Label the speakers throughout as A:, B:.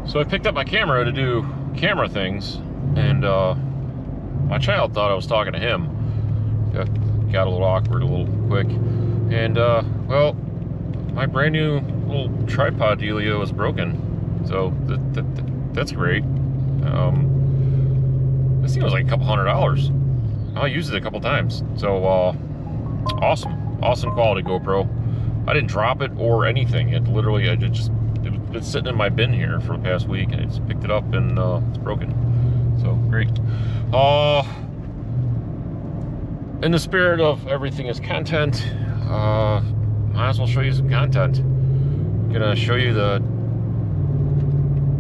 A: So I picked up my camera to do camera things, and my child thought I was talking to him. Got a little awkward, a little quick. And well, my brand new little tripod dealio is broken. So that's great. This thing was like a couple $100. I used it a couple times. So awesome quality GoPro. I didn't drop it or anything. It literally, it's been sitting in my bin here for the past week, and I just picked it up, and it's broken. So great. In the spirit of everything is content, might as well show you some content. I'm gonna show you the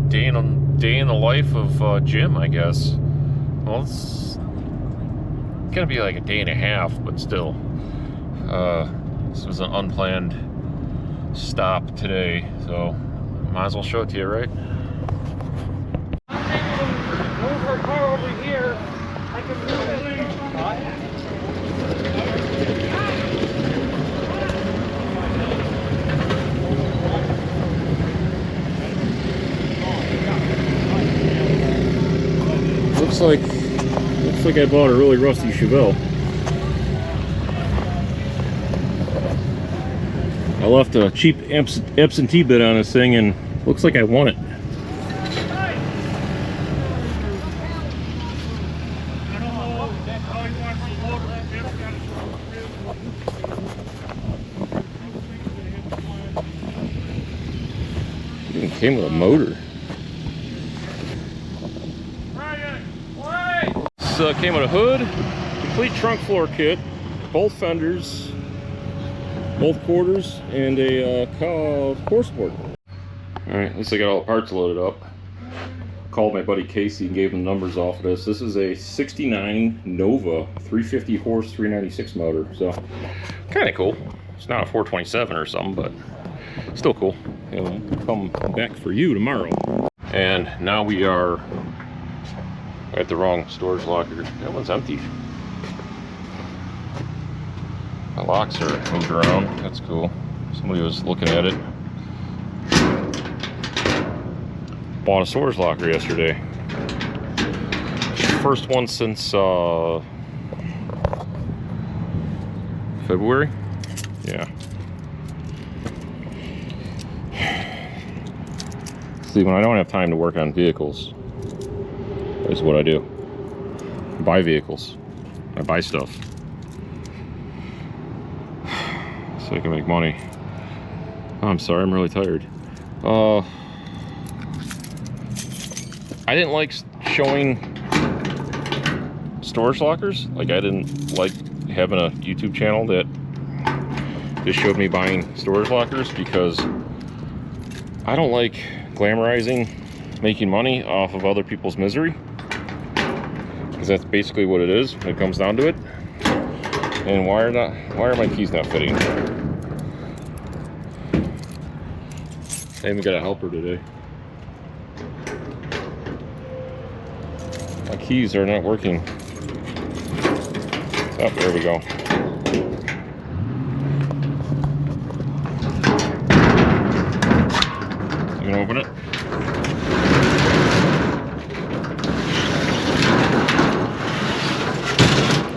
A: day in the life of Jim, I guess. Well, it's gonna be like a day and a half, but still. This was an unplanned stop today, so might as well show it to you, right?
B: Move her car over here. I can move it.
A: Looks like I bought a really rusty Chevelle. I left a cheap absentee bid on this thing, and looks like I won it. It came with a motor. This came with a hood, complete trunk floor kit, both fenders, both quarters, and a course board. Alright, at least I got all the parts loaded up. Called my buddy Casey and gave him numbers off of this. This is a 69 Nova 350 horse 396 motor, so kind of cool. It's not a 427 or something, but still cool. It'll come back for you tomorrow. And now we are at the wrong storage locker. That one's empty. The locks are moved around. That's cool. Somebody was looking at it. Bought a storage locker yesterday. First one since February. Yeah. See, when I don't have time to work on vehicles, is what I do. I buy vehicles. I buy stuff. So I can make money. Oh, I'm sorry, I'm really tired. I didn't like showing storage lockers. Like, I didn't like having a YouTube channel that just showed me buying storage lockers, because I don't like glamorizing making money off of other people's misery, because that's basically what it is when it comes down to it. And why are my keys not fitting? I even got a helper today. My keys are not working. Oh, there we go. You gonna open it?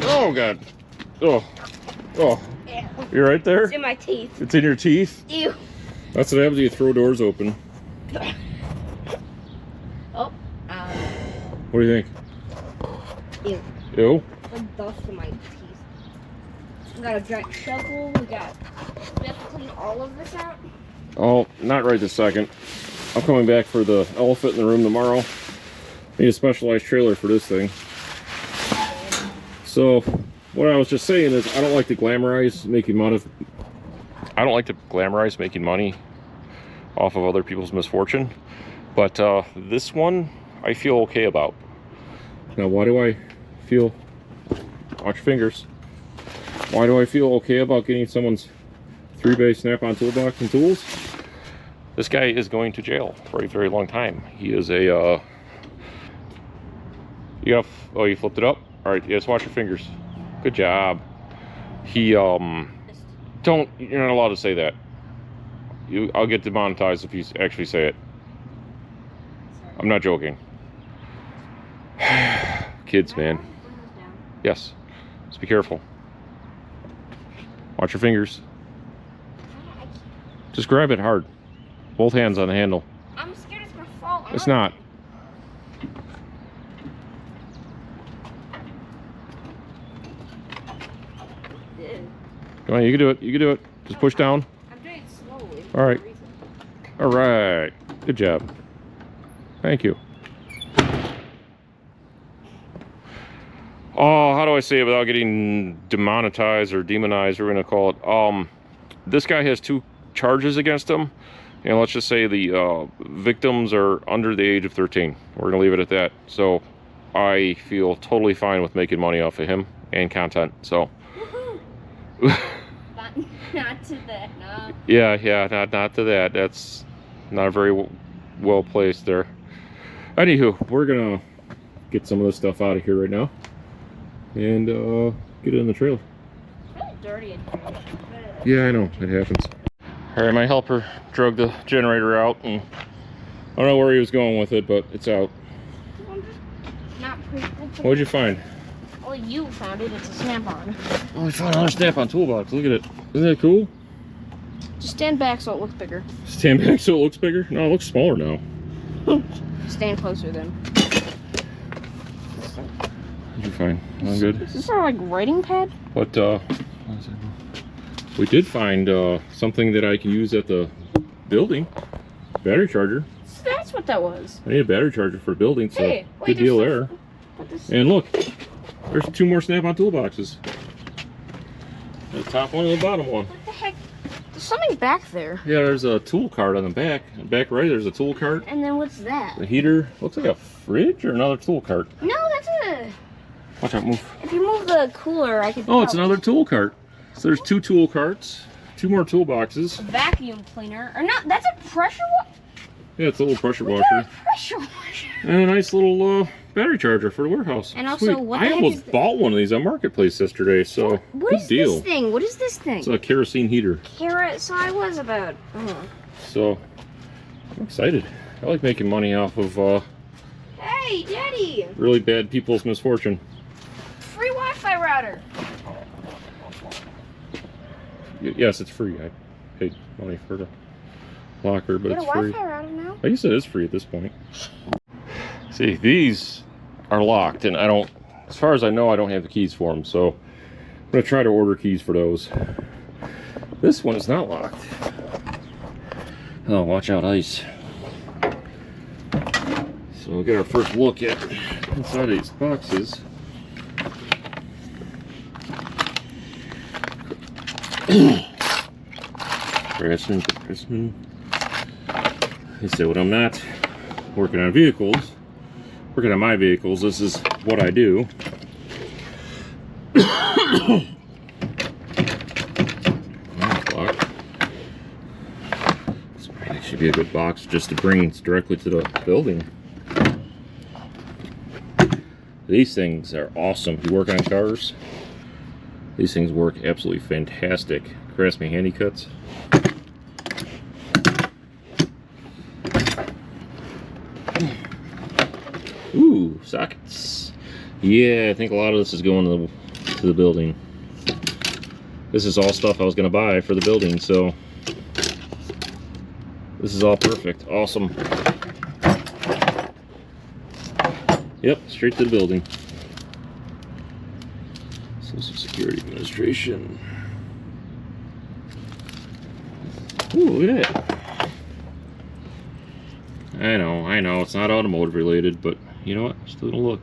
A: Oh God. Oh. You're right there?
C: It's in my teeth.
A: It's in your teeth?
C: Ew.
A: That's what happens when you throw doors open.
C: Oh.
A: What do you think?
C: Ew.
A: Ew?
C: Like dust in my teeth. We got a giant shovel. We have to clean all of this out.
A: Oh, not right this second. I'm coming back for the elephant in the room tomorrow. Need a specialized trailer for this thing. So, what I was just saying is, I don't like to glamorize making money. I don't like to glamorize making money off of other people's misfortune, but this one I feel okay about. Now, why do I feel? Watch your fingers. Why do I feel okay about getting someone's 3-bay snap-on toolbox and tools? This guy is going to jail for a very long time. He is a. You flipped it up. All right, yes. Watch your fingers. Good job. He don't. You're not allowed to say that. I'll get demonetized if you actually say it. I'm not joking. Kids, man. Yes. Just be careful. Watch your fingers. Just grab it hard. Both hands on the handle.
C: I'm scared it's gonna fall on.
A: It's not. Come on, you can do it. You can do it. Just push down.
C: I'm doing it slowly.
A: All right. All right. Good job. Thank you. Oh, how do I say it without getting demonetized or demonized, we're going to call it. This guy has 2 charges against him. And let's just say the victims are under the age of 13. We're going to leave it at that. So I feel totally fine with making money off of him and content. So.
C: Not to that, no.
A: Yeah, not to that. That's not very well placed there. Anywho, we're going to get some of this stuff out of here right now. And get it in the trailer.
C: It's really dirty in
A: Yeah,
C: here.
A: I know. It happens. Alright, my helper drug the generator out, and I don't know where he was going with it, but it's out.
C: Not pretty.
A: What'd you find?
C: Well, you found it. It's a snap-on.
A: Oh, we found another snap-on toolbox. Look at it. Isn't that cool?
C: Just stand back so it looks bigger.
A: Stand back so it looks bigger? No, it looks smaller now.
C: Stand closer then.
A: What'd you find? All good?
C: Is this our, like, writing pad?
A: But, we did find something that I can use at the building. Battery charger.
C: So that's what that was.
A: I need a battery charger for the building, so
C: Hey, wait,
A: good deal there. And look, there's 2 more snap-on toolboxes. The top one and the bottom one.
C: What the heck? There's something back there.
A: Yeah, there's a tool cart on the back. Back right, there's a tool cart.
C: And then what's that?
A: The heater. Looks like a fridge or another tool cart.
C: No, that's a...
A: Watch out, move.
C: If you move the cooler, I could...
A: Oh, it's another tool cart. So there's 2 tool carts, 2 more toolboxes.
C: A vacuum cleaner. Or not, that's a pressure washer.
A: Yeah, it's a little pressure
C: We
A: washer.
C: got a pressure washer.
A: And a nice little battery charger for the warehouse.
C: And also,
A: Sweet.
C: what the
A: I
C: heck
A: almost
C: is
A: bought one of these on Marketplace yesterday, so
C: What
A: good
C: is
A: deal.
C: this thing? What is this thing?
A: It's a kerosene heater.
C: Carrot, so I was about...
A: So, I'm excited. I like making money off of
C: Hey, Daddy!
A: really bad people's misfortune.
C: Free Wi-Fi router.
A: Yes, it's free. I paid money for the locker, but
C: You
A: it's
C: got a
A: free.
C: Wi-Fi router now?
A: I guess it is free at this point. See, these are locked, and I don't, as far as I know, I don't have the keys for them, so I'm going to try to order keys for those. This one is not locked. Oh, watch out, ice. So we'll get our first look at inside these boxes. Craftsman. They say when I'm not working on vehicles, working on my vehicles, this is what I do. This might actually be a good box just to bring directly to the building. These things are awesome. You work on cars, these things work absolutely fantastic. Craftsman handy cuts. Ooh, sockets. Yeah, I think a lot of this is going to the building. This is all stuff I was going to buy for the building, so this is all perfect. Awesome. Yep, straight to the building. Social Security Administration. Ooh, look at that. I know, it's not automotive related, but you know what? Still gonna look.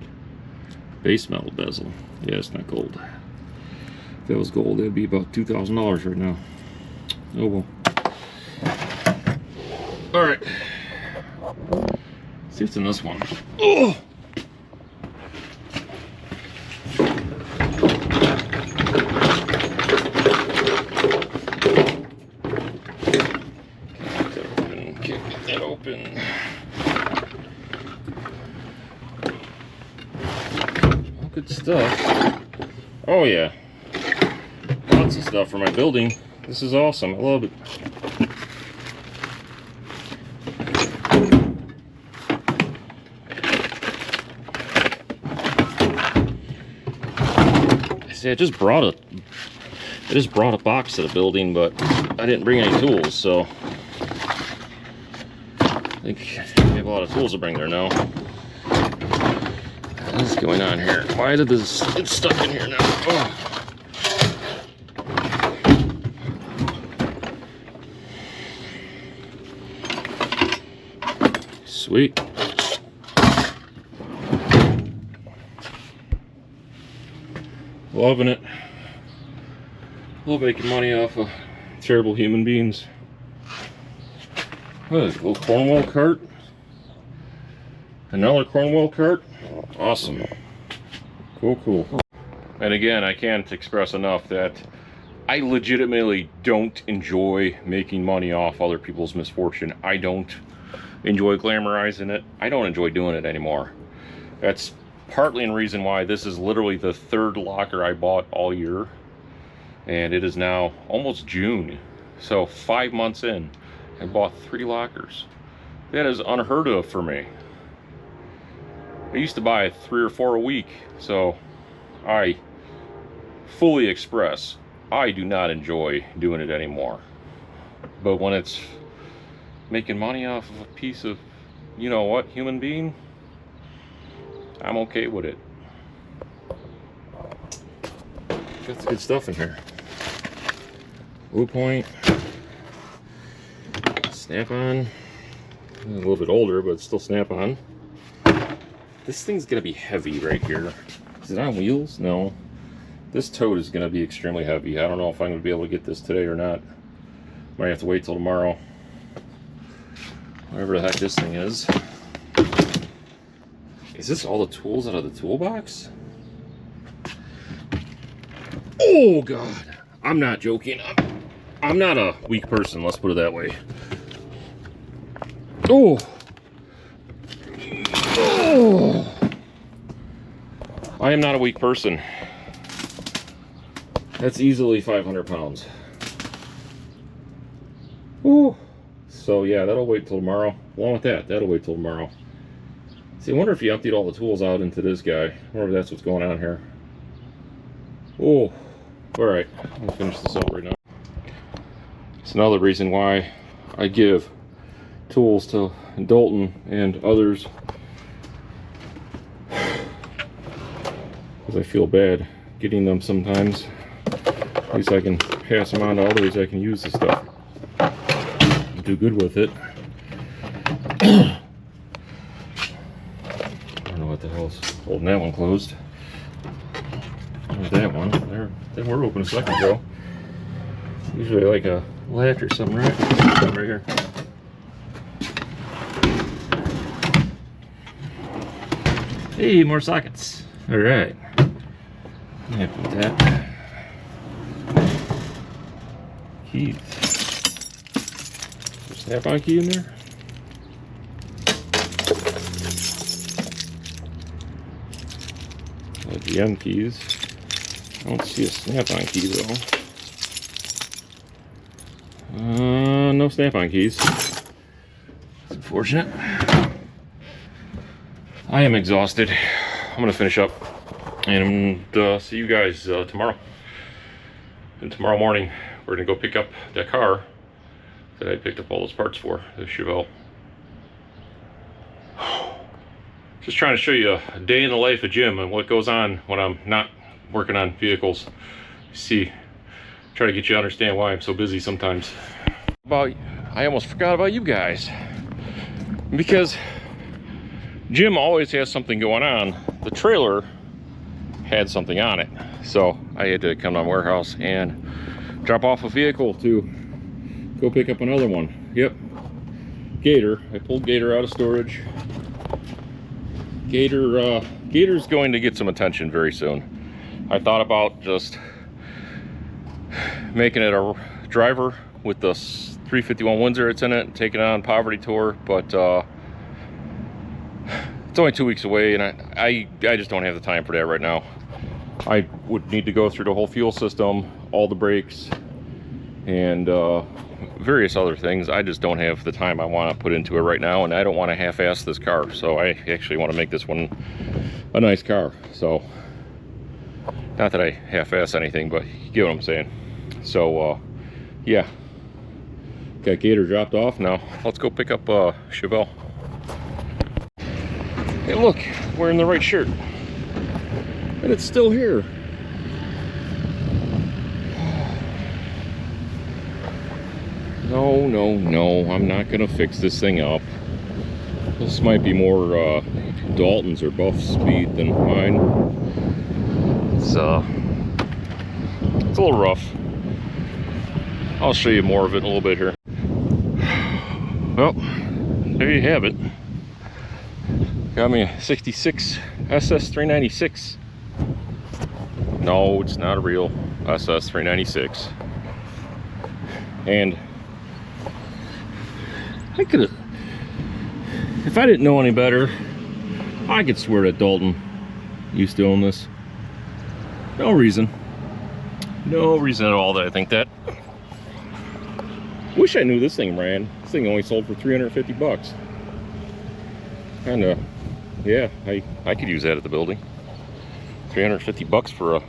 A: Base metal bezel. Yeah, it's not gold. If that was gold, that'd be about $2,000 right now. Oh well. Alright. See what's in this one. Oh! Good stuff. Oh yeah, lots of stuff for my building. This is awesome. I love it. See, I just brought a box to the building, but I didn't bring any tools, so I think we have a lot of tools to bring there now. What is going on here? Why did this get stuck in here now? Oh. Sweet. Loving it. Love making money off of terrible human beings. What is it, a little Cornwall cart? Another Cornwall cart? Awesome. Cool. And again, I can't express enough that I legitimately don't enjoy making money off other people's misfortune. I don't enjoy glamorizing it. I don't enjoy doing it anymore. That's partly the reason why this is literally the third locker I bought all year. And it is now almost June. So 5 months in, I bought 3 lockers. That is unheard of for me. I used to buy 3 or 4 a week. So I fully express, I do not enjoy doing it anymore. But when it's making money off of a piece of, you know what, human being, I'm okay with it. Got some good stuff in here. Blue point, snap-on, a little bit older, but still snap-on. This thing's gonna be heavy right here. Is it on wheels? No. This tote is gonna be extremely heavy. I don't know if I'm gonna be able to get this today or not. Might have to wait till tomorrow. Whatever the heck this thing is. Is this all the tools out of the toolbox? Oh God, I'm not joking. I'm not a weak person, let's put it that way. Oh. I am not a weak person. That's easily 500 pounds. Ooh. So yeah, that'll wait till tomorrow. Along with that, that'll wait till tomorrow. See, I wonder if you emptied all the tools out into this guy. I wonder if that's what's going on here. Oh, all right. I'm gonna finish this up right now. It's another reason why I give tools to Dalton and others, because I feel bad getting them sometimes. At least I can pass them on to others that can use the stuff. Do good with it. I don't know what the hell's holding that one closed. There's that one. There, they were open a second ago. Usually like a latch or something, right? Something right here. Hey, more sockets. All right. I'm happy with that. Keys. Snap-on key in there? Like the M keys. I don't see a snap-on key though. No snap-on keys. That's unfortunate. I am exhausted. I'm gonna finish up and see you guys tomorrow. And tomorrow morning, we're gonna go pick up that car that I picked up all those parts for, the Chevelle. Just trying to show you a day in the life of Jim and what goes on when I'm not working on vehicles. See, try to get you to understand why I'm so busy sometimes. I almost forgot about you guys, because Jim always has something going on. The trailer had something on it, so I had to come to the warehouse and drop off a vehicle to go pick up another one. Yep, Gator. I pulled Gator out of storage. Gator's going to get some attention very soon. I thought about just making it a driver with the 351 Windsor it's in it and taking it on Poverty Tour, but it's only 2 weeks away, and I just don't have the time for that right now. I would need to go through the whole fuel system, all the brakes, and various other things. I just don't have the time I want to put into it right now, and I don't want to half-ass this car, so I actually want to make this one a nice car. So Not that I half-ass anything, but you get what I'm saying. So, yeah. Got Gator dropped off. Now, let's go pick up Chevelle. Hey, look, wearing the right shirt. And it's still here. No, no, no, I'm not gonna fix this thing up. This might be more Dalton's or Buff's speed than mine. It's a little rough. I'll show you more of it in a little bit here. Well, there you have it. Got me a 66 SS 396. No, it's not a real SS 396. And I could have, if I didn't know any better, I could swear that Dalton used to own this. No reason. No reason at all that I think that. Wish I knew this thing ran. This thing only sold for 350 bucks. Kinda, yeah, I could use that at the building. 350 bucks for a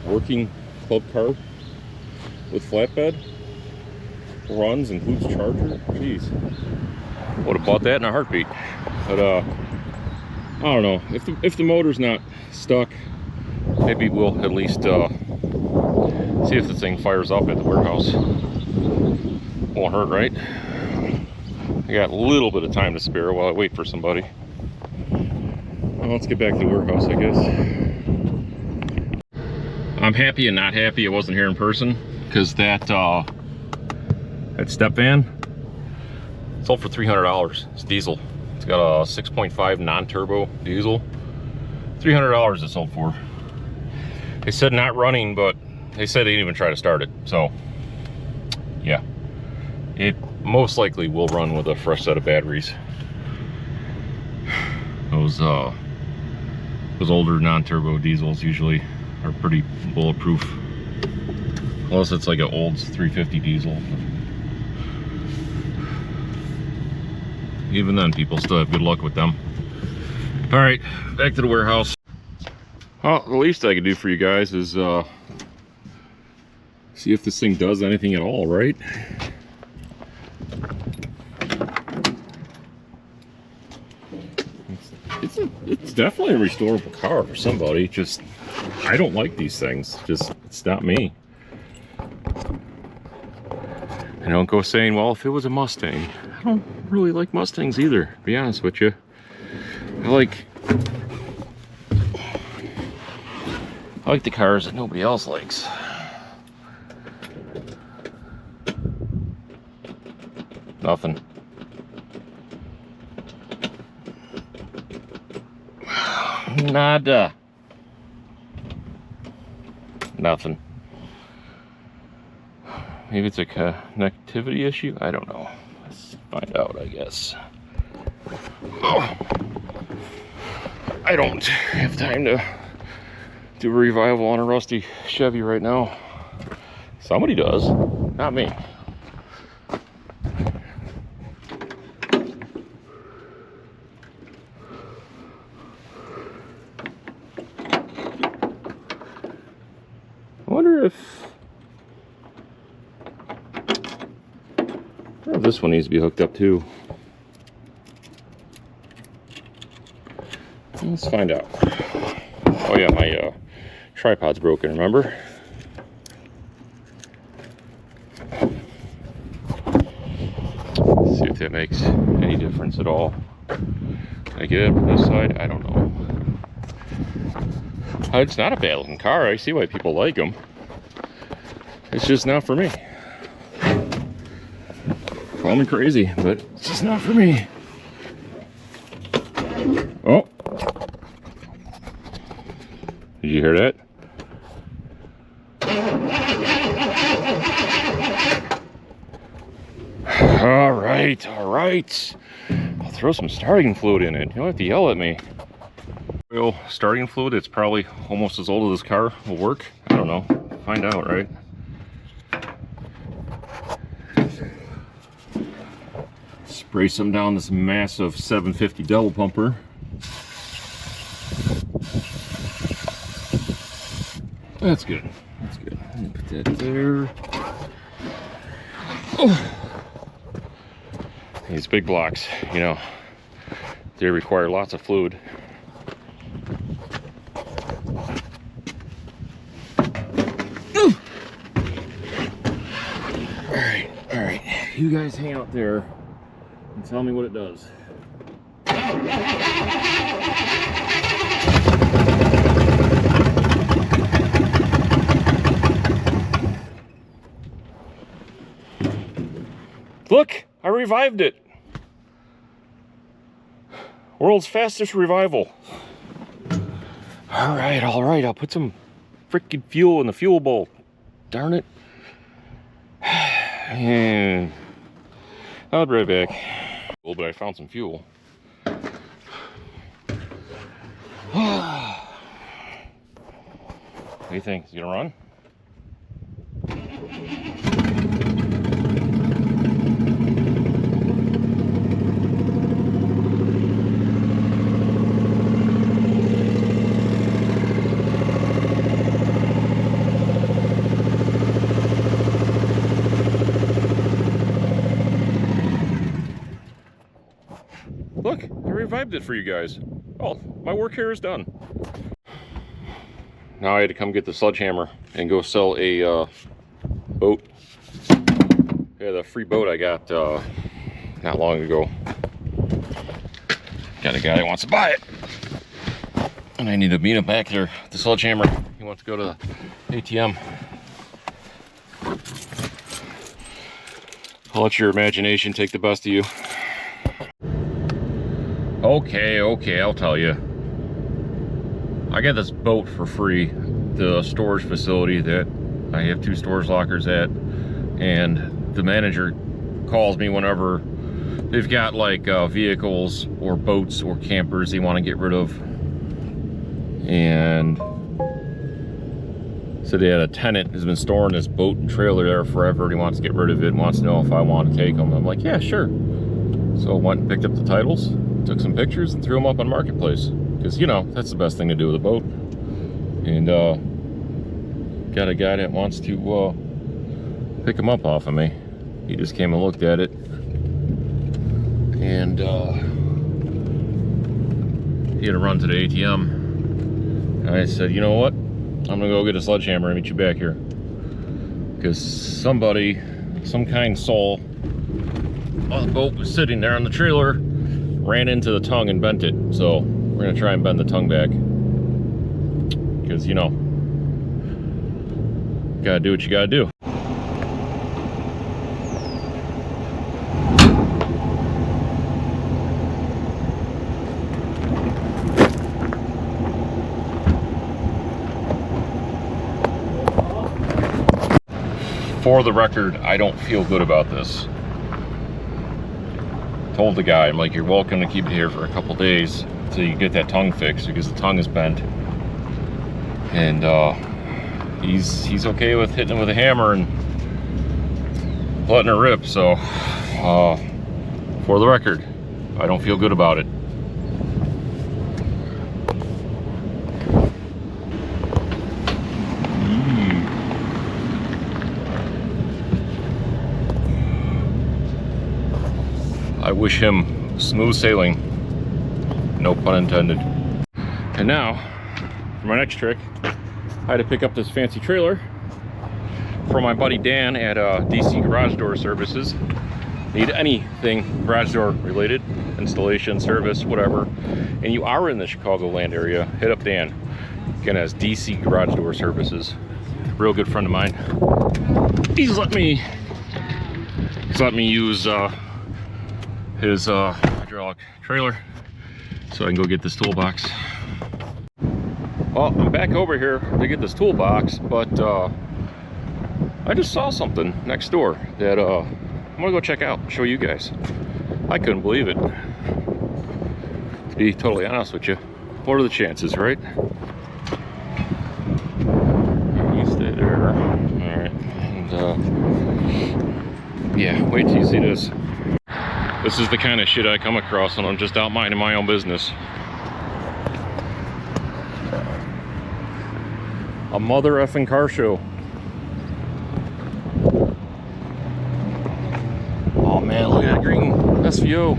A: working club car with flatbed. Runs, includes charger. Jeez. Would have bought that in a heartbeat. But I don't know. If the motor's not stuck, maybe we'll at least see if the thing fires up at the warehouse. Won't hurt, right? I got a little bit of time to spare while I wait for somebody. Well, let's get back to the warehouse, I guess. I'm happy and not happy it wasn't here in person, because that step van sold for $300. It's diesel. It's got a 6.5 non-turbo diesel. $300 it sold for. They said not running, but they said they didn't even try to start it. So, yeah. It most likely will run with a fresh set of batteries. Those older non-turbo diesels usually are pretty bulletproof. Unless it's like an old 350 diesel. Even then, people still have good luck with them. All right, back to the warehouse. Well, the least I could do for you guys is see if this thing does anything at all, right? It's definitely a restorable car for somebody. Just, I don't like these things. Just, it's not me. I don't go saying, well, if it was a Mustang. I don't really like Mustangs either, to be honest with you. I like the cars that nobody else likes. Nothing. Nada. Nothing. Maybe it's a connectivity issue? I don't know. Let's find out, I guess. Oh. I don't have time to do a revival on a rusty Chevy right now. Somebody does, not me. I wonder if this one needs to be hooked up too. Let's find out. Oh yeah, my tripod's broken, remember? Let's see if that makes any difference at all. Can I get it up this side? I don't know. It's not a bad looking car. I see why people like them. It's just not for me. Call me crazy, but it's just not for me. Oh. Did you hear that? All right, all right. I'll throw some starting fluid in it. You don't have to yell at me. Oil starting fluid, it's probably almost as old as this car, will work. I don't know. Find out, right? Spray some down this massive 750 double pumper. That's good. That's good. Let me put that there. Oh. These big blocks, you know, they require lots of fluid. All right. You guys hang out there and tell me what it does. Look, I revived it. World's fastest revival. All right, I'll put some freaking fuel in the fuel bowl. Darn it. And I'll be right back. Well, but I found some fuel. What do you think? Is it gonna run? Look, I revived it for you guys. Oh, my work here is done. Now I had to come get the sledgehammer and go sell a boat. Yeah, the free boat I got not long ago. Got a guy that wants to buy it. And I need to meet him back there at the sledgehammer. He wants to go to the ATM. I'll let your imagination take the best of you. Okay, I'll tell you. I got this boat for free, the storage facility that I have 2 storage lockers at, and the manager calls me whenever they've got like vehicles or boats or campers they want to get rid of, and so they had a tenant who's been storing this boat and trailer there forever, and he wants to get rid of it, wants to know if I want to take them. I'm like, yeah, sure. So I went and picked up the titles, took some pictures, and threw them up on Marketplace. Because, you know, that's the best thing to do with a boat. And got a guy that wants to pick them up off of me. He just came and looked at it. And he had to run to the ATM. And I said, you know what? I'm going to go get a sledgehammer and meet you back here. Because somebody, some kind soul, while the boat was sitting there on the trailer, ran into the tongue and bent it. So we're gonna try and bend the tongue back, because, you know, gotta do what you gotta do. For the record, I don't feel good about this. Told the guy, I'm like, you're welcome to keep it here for a couple days until you get that tongue fixed, because the tongue is bent. And he's okay with hitting it with a hammer and letting it rip. So for the record, I don't feel good about it. I wish him smooth sailing, no pun intended. And now, for my next trick, I had to pick up this fancy trailer from my buddy Dan at DC Garage Door Services. Need anything garage door related, installation, service, whatever, and you are in the Chicagoland area, hit up Dan. Again, as DC Garage Door Services. Real good friend of mine. He's let me use his hydraulic trailer so I can go get this toolbox. Well, I'm back over here to get this toolbox, but I just saw something next door that I'm gonna go check out and show you guys. I couldn't believe it, to be totally honest with you. What are the chances, right? You stay there. All right, and yeah, wait till you see this. This is the kind of shit I come across when I'm just out minding my own business. A mother effing car show. Oh man, look at that green SVO.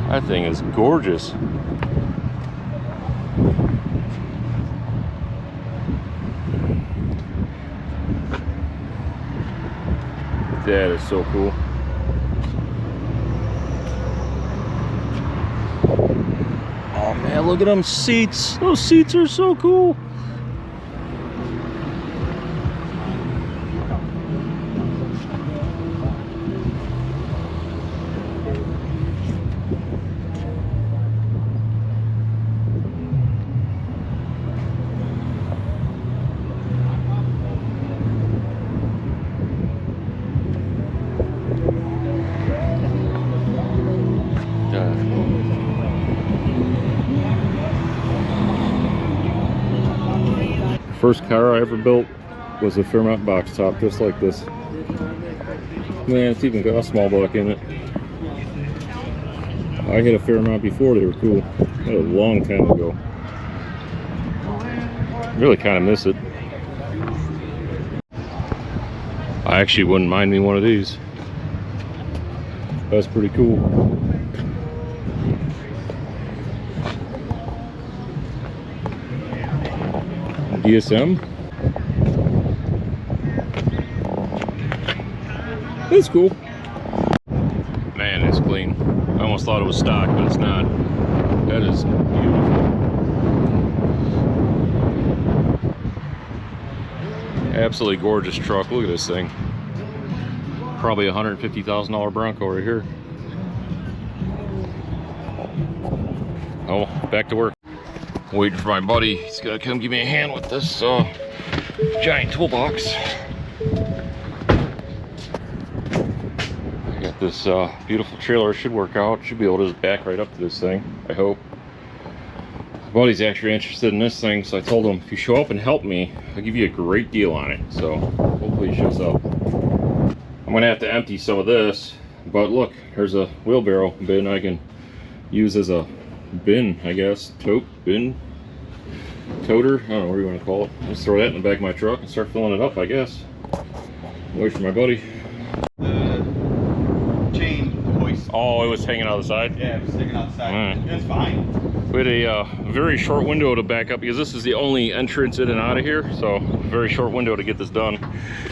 A: That thing is gorgeous. That is so cool. Oh man, look at them seats. Those seats are so cool. First car I ever built was a Fairmont box top, just like this. Man, it's even got a small block in it. I had a Fairmont before, they were cool. That was a long time ago. Really kind of miss it. I actually wouldn't mind me one of these. That's pretty cool. DSM. That's cool. Man, it's clean. I almost thought it was stock, but it's not. That is beautiful. Absolutely gorgeous truck. Look at this thing. Probably a $150,000 Bronco right here. Oh, back to work. Waiting for my buddy. He's gotta come give me a hand with this giant toolbox. I got this beautiful trailer. It should work out. Should be able to just back right up to this thing, I hope. My buddy's actually interested in this thing, so I told him, if you show up and help me, I'll give you a great deal on it. So hopefully he shows up. I'm gonna have to empty some of this, but look, here's a wheelbarrow bin I can use as a bin, I guess. Tote, bin, toter, I don't know what you want to call it. Just throw that in the back of my truck and start filling it up, I guess. Wait for my buddy.
D: The chain hoist.
A: Oh, it was hanging out the side?
D: Yeah, it was sticking out the side.
A: Right.
D: It's fine.
A: We had a very short window to back up because this is the only entrance in and out of here, so very short window to get this done.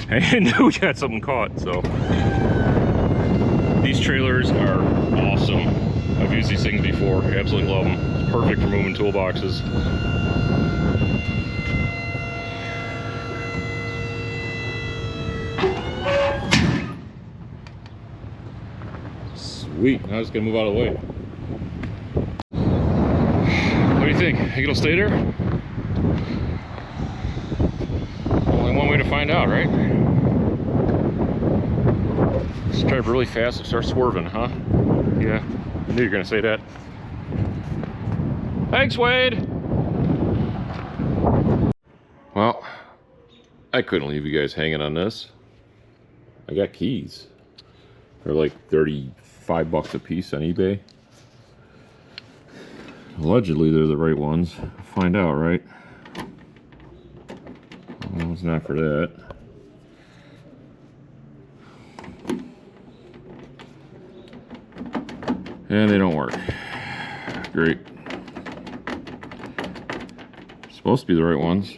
A: And we got something caught, so. These trailers are awesome. I've used these things before, absolutely love them. It's perfect for moving toolboxes. Sweet, now I just gotta move out of the way. What do you think? Think it'll stay there? Only one way to find out, right? Let's drive really fast and start swerving, huh? Yeah, I knew you were gonna say that. Thanks, Wade! Well, I couldn't leave you guys hanging on this. I got keys. They're like 35 bucks a piece on eBay. Allegedly, they're the right ones. Find out, right? Well, it's not for that. And they don't work. Great. Supposed to be the right ones.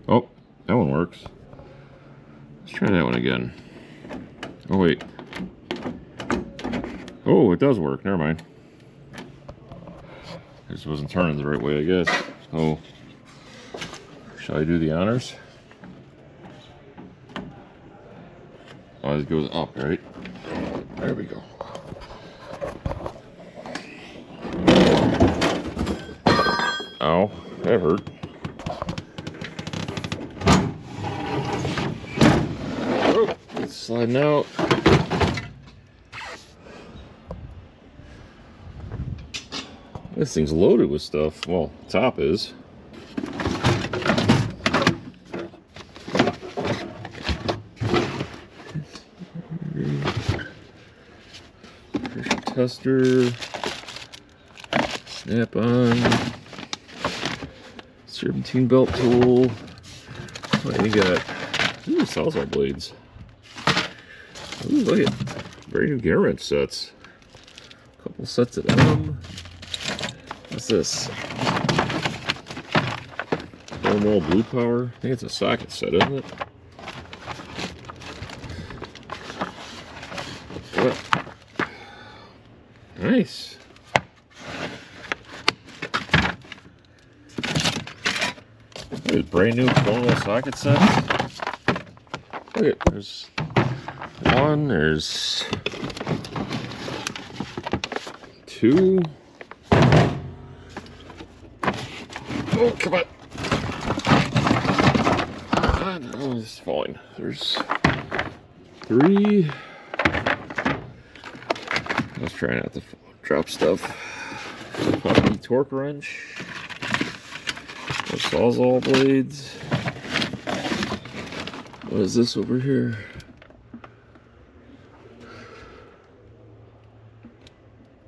A: Oh, that one works. Let's try that one again. Oh, wait. Oh, it does work. Never mind. I just wasn't turning the right way, I guess. Oh, shall I do the honors? Oh, it goes up, right? There we go. Ow, that hurt. Oh, it's sliding out. This thing's loaded with stuff. Well, top is. tester, snap-on, serpentine belt tool. What do you got? Ooh, Sawzall blades. Ooh, look at very new gear wrench sets. A couple sets of them. What's this? Normal blue power. I think it's a socket set, isn't it? What? Nice. There's brand new normal socket sets. Look at, there's one, there's two. Oh, come on. Oh, this is falling. There's three. Let's try not to drop stuff. Puppy torque wrench. More Sawzall blades. What is this over here?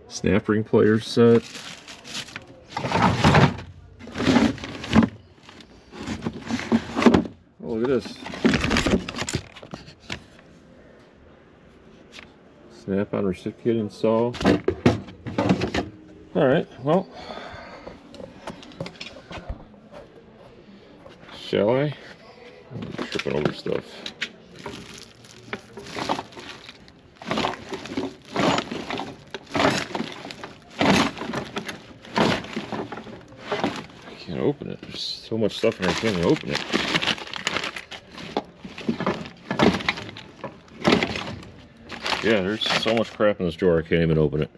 A: Snap ring player set. Oh, look at this. Snap-on reciprocating saw. Alright, well. Shall I? I'm tripping over stuff. I can't open it. There's so much stuff in there I can't even open it. Yeah, there's so much crap in this drawer I can't even open it.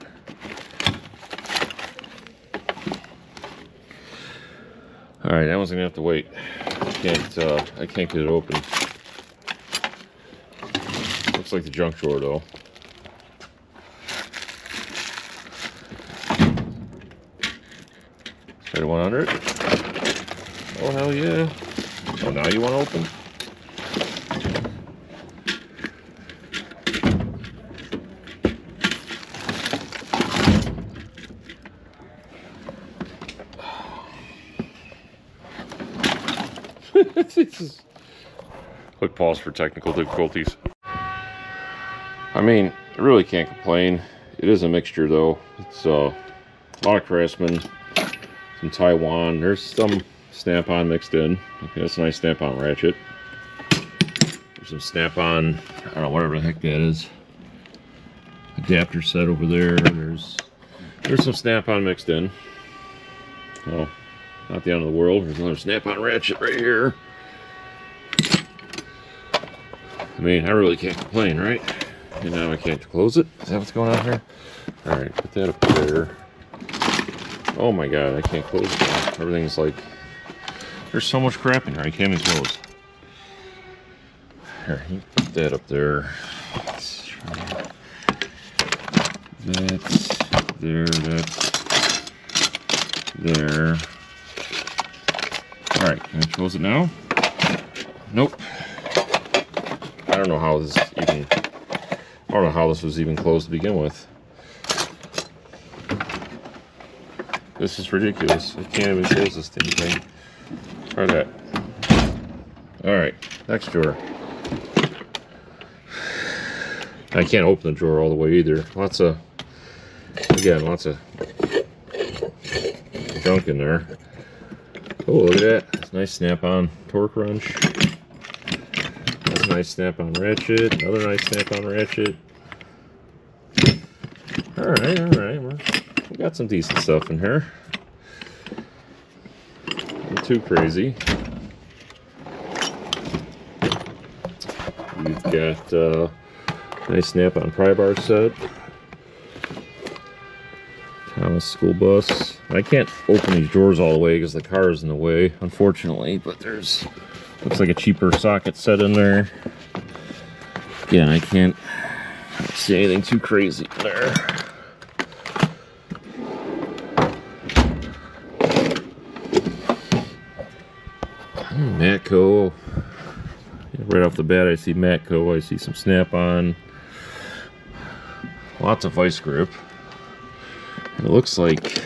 A: Alright, that one's gonna have to wait. I can't get it open. Looks like the junk drawer though. Try the one under it. Oh hell yeah. Oh, now you want to open? Quick pause for technical difficulties. I mean, I really can't complain. It is a mixture though. It's a lot of Craftsman, some Taiwan. There's some snap-on mixed in. Okay, that's a nice snap-on ratchet. There's some snap-on, I don't know, whatever the heck that is. Adapter set over there. There's some snap-on mixed in. Oh, not the end of the world. There's another snap-on ratchet right here. I mean, I really can't complain, right? And now I can't close it. Is that what's going on here? Alright, put that up there. Oh my god, I can't close it now. Everything's like... There's so much crap in here, I can't even close. Here, you put that up there. Let's try that's there, that's there. Alright, can I close it now? Nope. I don't know how this even... I don't know how this was even closed to begin with. This is ridiculous. I can't even close this damn thing. Try that. Alright, next drawer. I can't open the drawer all the way either. Lots of junk in there. Oh, look at that. It's a nice snap-on torque wrench. That's a nice snap-on ratchet. Another nice snap-on ratchet. Alright. We got some decent stuff in here. Not too crazy. We've got nice snap-on pry bar set. Thomas school bus. I can't open these drawers all the way because the car is in the way, unfortunately, but there's looks like a cheaper socket set in there. Again, I can't see anything too crazy in there. Matco. Right off the bat, I see Matco. I see some snap-on. Lots of vice grip. It looks like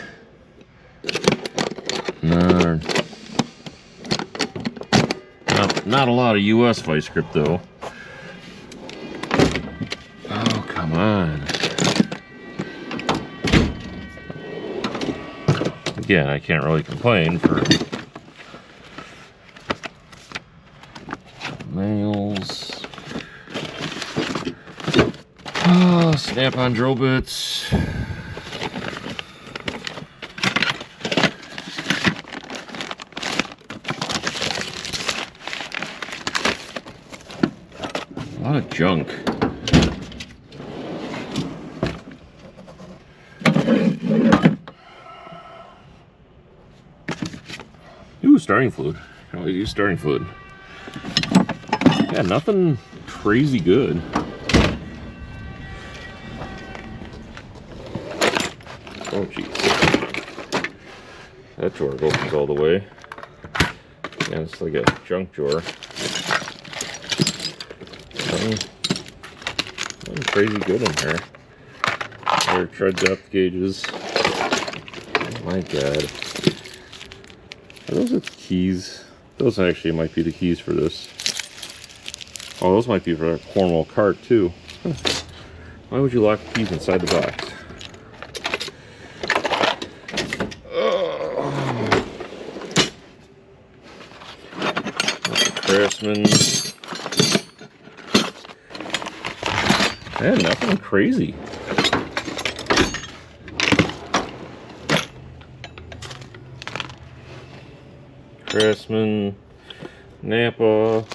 A: not a lot of US vice grip though. Oh, come on. Again, I can't really complain for nails. Oh, snap-on drill bits. A lot of junk. Ooh, starting fluid. I can always use starting fluid. Yeah, nothing crazy good. Oh, jeez. That drawer opens all the way. Yeah, it's like a junk drawer. Nothing crazy good in here. There, tread depth gauges. Oh my god. Are those the keys? Those actually might be the keys for this. Oh, those might be for a Cornwall cart too. Huh. Why would you lock the keys inside the box? Craftsman. Yeah, nothing crazy. Craftsman, Napa.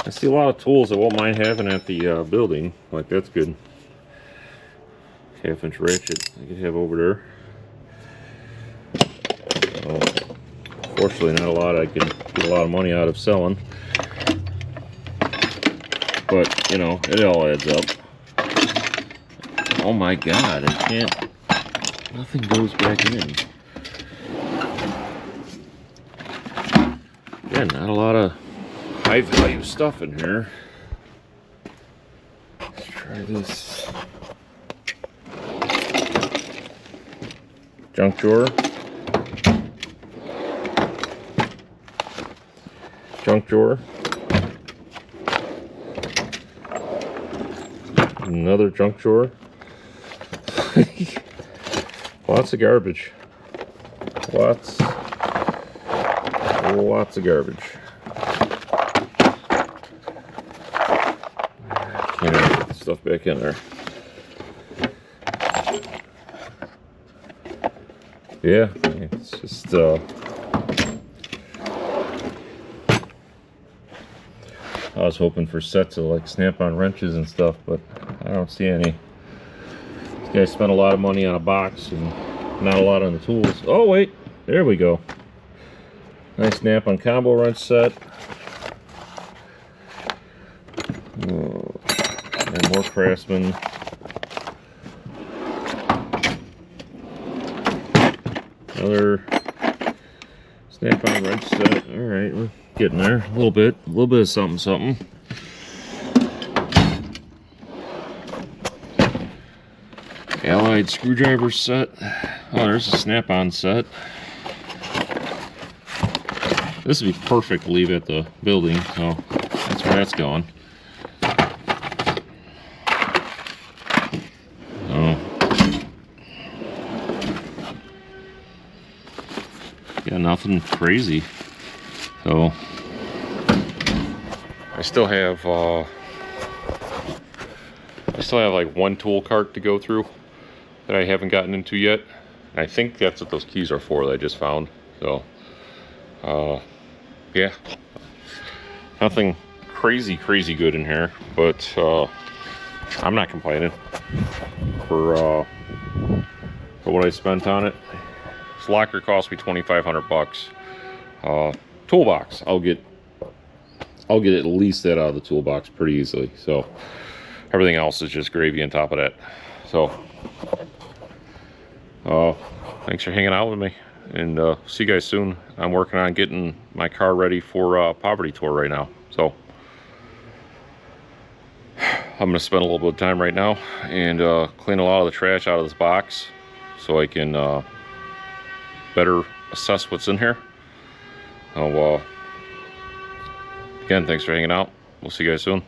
A: I see a lot of tools I won't mind having at the building. Like, that's good. Half-inch ratchet I could have over there. Oh, fortunately, not a lot I can get a lot of money out of selling. But, you know, it all adds up. Oh my god, I can't... Nothing goes back in. Yeah, not a lot of high value stuff in here. Let's try this. Junk drawer. Junk drawer. Another junk drawer. Lots of garbage. Lots of garbage. Can't even get the stuff back in there. Yeah, it's just I was hoping for sets of like snap-on wrenches and stuff, but I don't see any. These guys spent a lot of money on a box and not a lot on the tools. Oh wait, there we go. Nice snap-on combo wrench set. Oh, and more Craftsman. Another snap-on wrench set. All right, we're getting there. A little bit of something. Allied screwdriver set. Oh, there's a snap-on set. This would be perfect to leave at the building, so that's where that's going. Oh. Yeah, nothing crazy. So I still have like one tool cart to go through that I haven't gotten into yet. And I think that's what those keys are for that I just found. So yeah, nothing crazy good in here, but I'm not complaining for what I spent on it. This locker cost me $2,500. Toolbox, I'll get at least that out of the toolbox pretty easily. So everything else is just gravy on top of that. So thanks for hanging out with me, and see you guys soon. I'm working on getting my car ready for Poverty Tour right now, so I'm gonna spend a little bit of time right now and clean a lot of the trash out of this box so I can better assess what's in here. Again, thanks for hanging out. We'll see you guys soon.